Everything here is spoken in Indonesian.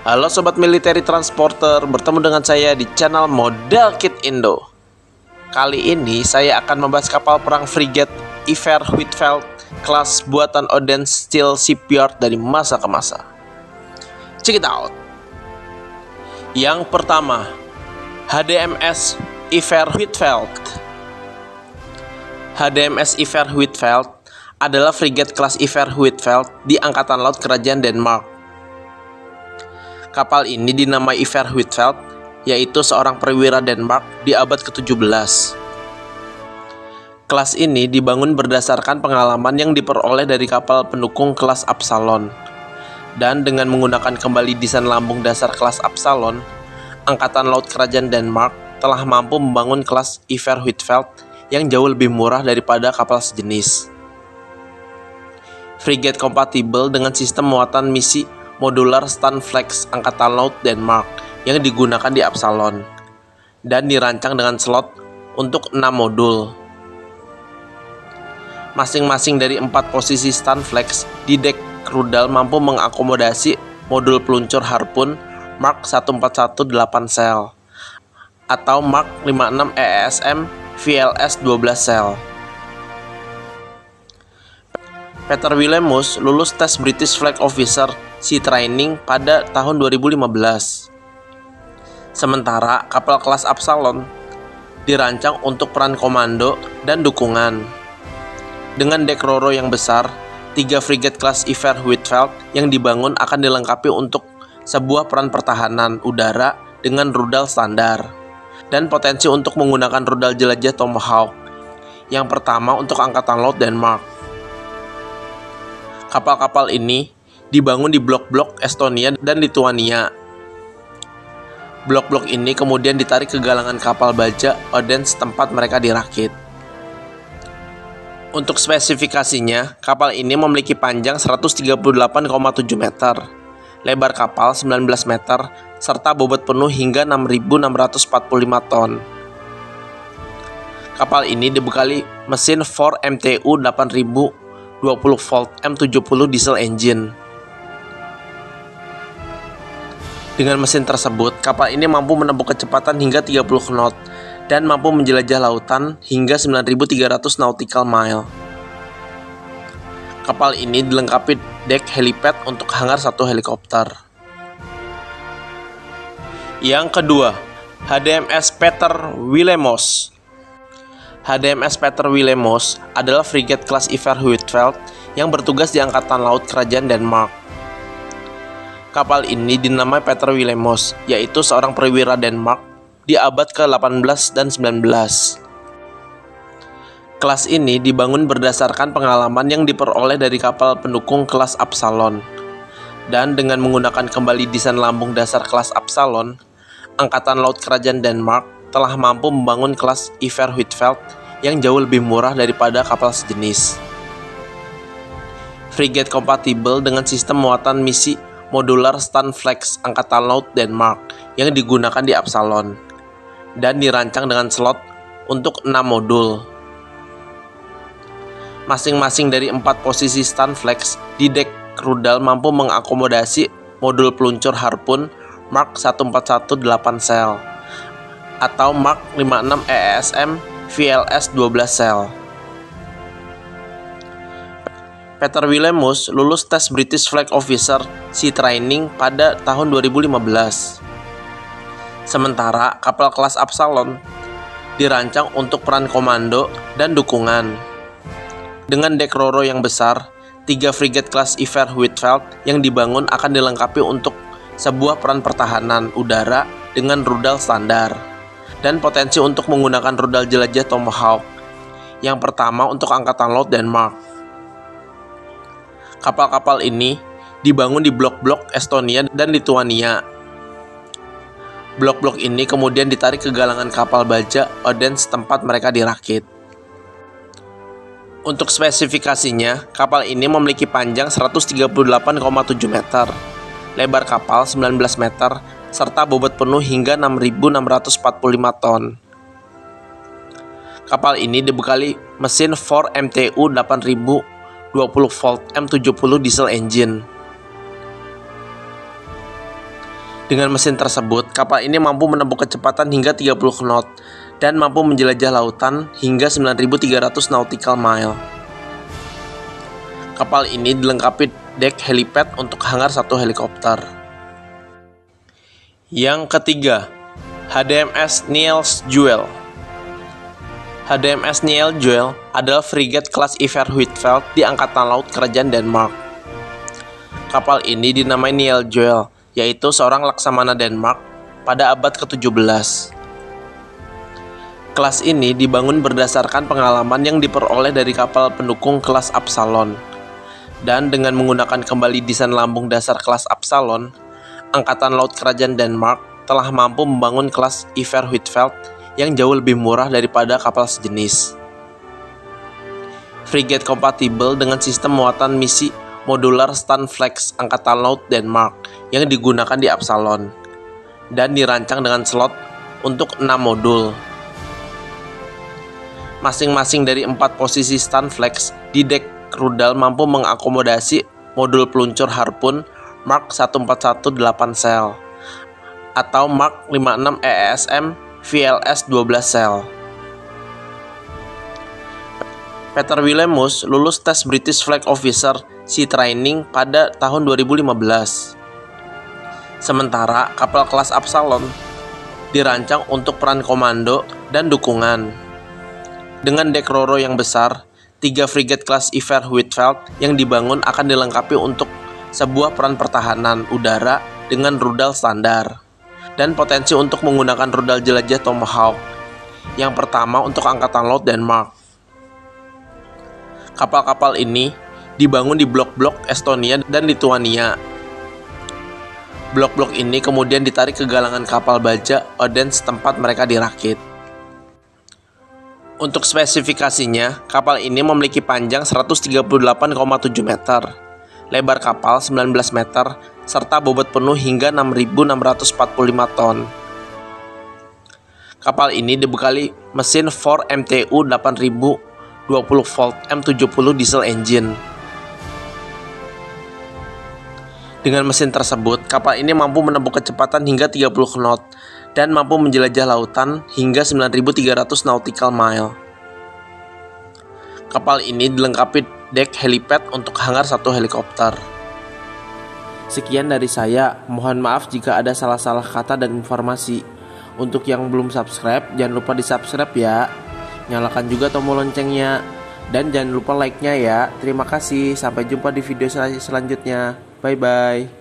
Halo Sobat Military Transporter, bertemu dengan saya di channel Model Kit Indo. Kali ini saya akan membahas kapal perang frigate Iver Huitfeldt kelas buatan Odense Steel Shipyard dari masa ke masa. Check it out. Yang pertama, HDMS Iver Huitfeldt. HDMS Iver Huitfeldt adalah frigate kelas Iver Huitfeldt di Angkatan Laut Kerajaan Denmark. Kapal ini dinamai Iver Huitfeldt, yaitu seorang perwira Denmark di abad ke-17. Kelas ini dibangun berdasarkan pengalaman yang diperoleh dari kapal pendukung kelas Absalon. Dan dengan menggunakan kembali desain lambung dasar kelas Absalon, Angkatan Laut Kerajaan Denmark telah mampu membangun kelas Iver Huitfeldt yang jauh lebih murah daripada kapal sejenis. Frigate kompatibel dengan sistem muatan misi modular Stanflex Angkatan Laut Denmark yang digunakan di Absalon dan dirancang dengan slot untuk 6 modul. Masing-masing dari 4 posisi Stanflex di dek rudal mampu mengakomodasi modul peluncur Harpoon Mark 141 8 sel atau Mark 56 EESM VLS 12 sel. Peter Willemoes lulus tes British Flag Officer Sea Training pada tahun 2015. Sementara kapal kelas Absalon dirancang untuk peran komando dan dukungan. Dengan dek roro yang besar, 3 frigate kelas Iver Huitfeldt yang dibangun akan dilengkapi untuk sebuah peran pertahanan udara dengan rudal standar dan potensi untuk menggunakan rudal jelajah Tomahawk yang pertama untuk Angkatan Laut Denmark. Kapal-kapal ini dibangun di blok-blok Estonia dan Lituania. Blok-blok ini kemudian ditarik ke galangan kapal baja Odense tempat mereka dirakit. Untuk spesifikasinya, kapal ini memiliki panjang 138,7 meter, lebar kapal 19 meter, serta bobot penuh hingga 6.645 ton. Kapal ini dibekali mesin 4 MTU 8000 20 volt M70 diesel engine. Dengan mesin tersebut, kapal ini mampu menempuh kecepatan hingga 30 knot dan mampu menjelajah lautan hingga 9.300 nautical mile. Kapal ini dilengkapi dek helipad untuk hangar 1 helikopter. Yang kedua, HDMS Peter Willemoes. HDMS Peter Willemoes adalah frigate kelas Iver Huitfeldt yang bertugas di Angkatan Laut Kerajaan Denmark. Kapal ini dinamai Peter Willemoes, yaitu seorang perwira Denmark di abad ke-18 dan 19. Kelas ini dibangun berdasarkan pengalaman yang diperoleh dari kapal pendukung kelas Absalon. Dan dengan menggunakan kembali desain lambung dasar kelas Absalon, Angkatan Laut Kerajaan Denmark telah mampu membangun kelas Iver Huitfeldt yang jauh lebih murah daripada kapal sejenis. Frigate kompatibel dengan sistem muatan misi modular Stanflex Angkatan Laut Denmark yang digunakan di Absalon dan dirancang dengan slot untuk 6 modul. Masing-masing dari 4 posisi Stanflex di dek rudal mampu mengakomodasi modul peluncur Harpoon Mark 141 8 sel atau Mark 56 EESM VLS 12 sel. Peter Willemoes lulus tes British Flag Officer Sea Training pada tahun 2015. Sementara kapal kelas Absalon dirancang untuk peran komando dan dukungan. Dengan dek roro yang besar, 3 frigate kelas Iver Huitfeldt yang dibangun akan dilengkapi untuk sebuah peran pertahanan udara dengan rudal standar dan potensi untuk menggunakan rudal jelajah Tomahawk yang pertama untuk Angkatan Laut Denmark. Kapal-kapal ini dibangun di blok-blok Estonia dan Lituania. Blok-blok ini kemudian ditarik ke galangan kapal baja Odense tempat mereka dirakit. Untuk spesifikasinya, kapal ini memiliki panjang 138,7 meter, lebar kapal 19 meter, serta bobot penuh hingga 6.645 ton. Kapal ini dibekali mesin 4 MTU 8000 20 volt M70 diesel engine. Dengan mesin tersebut, kapal ini mampu menempuh kecepatan hingga 30 knot dan mampu menjelajah lautan hingga 9.300 nautical mile. Kapal ini dilengkapi dek helipad untuk hangar satu helikopter. Yang ketiga, HDMS Niels Juel. HDMS Niels Juel adalah frigate kelas Iver Huitfeldt di Angkatan Laut Kerajaan Denmark. Kapal ini dinamai Niels Juel, yaitu seorang laksamana Denmark pada abad ke-17. Kelas ini dibangun berdasarkan pengalaman yang diperoleh dari kapal pendukung kelas Absalon. Dan dengan menggunakan kembali desain lambung dasar kelas Absalon, Angkatan Laut Kerajaan Denmark telah mampu membangun kelas Iver Huitfeldt yang jauh lebih murah daripada kapal sejenis. Frigate kompatibel dengan sistem muatan misi modular Standflex Angkatan Laut Denmark yang digunakan di Absalon dan dirancang dengan slot untuk 6 modul. Masing-masing dari 4 posisi Standflex di dek rudal mampu mengakomodasi modul peluncur Harpoon Mark 141 8 sel atau Mark 56 EESM VLS 12 sel. Peter Willemoes lulus tes British Flag Officer Sea Training pada tahun 2015. Sementara kapal kelas Absalon dirancang untuk peran komando dan dukungan. Dengan dek roro yang besar, 3 frigate kelas Iver Huitfeldt yang dibangun akan dilengkapi untuk sebuah peran pertahanan udara dengan rudal standar dan potensi untuk menggunakan rudal jelajah Tomahawk yang pertama untuk Angkatan Laut Denmark. Kapal-kapal ini dibangun di blok-blok Estonia dan Lituania. Blok-blok ini kemudian ditarik ke galangan kapal baja Odense tempat mereka dirakit. Untuk spesifikasinya, kapal ini memiliki panjang 138,7 meter, lebar kapal 19 meter, serta bobot penuh hingga 6.645 ton. Kapal ini dibekali mesin 4 MTU 8020 volt M70 diesel engine. Dengan mesin tersebut, kapal ini mampu menempuh kecepatan hingga 30 knot dan mampu menjelajah lautan hingga 9.300 nautical mile. Kapal ini dilengkapi dek helipad untuk hangar satu helikopter. Sekian dari saya, mohon maaf jika ada salah-salah kata dan informasi. Untuk yang belum subscribe, jangan lupa di subscribe ya. Nyalakan juga tombol loncengnya. Dan jangan lupa like-nya ya. Terima kasih, sampai jumpa di video selanjutnya. Bye-bye.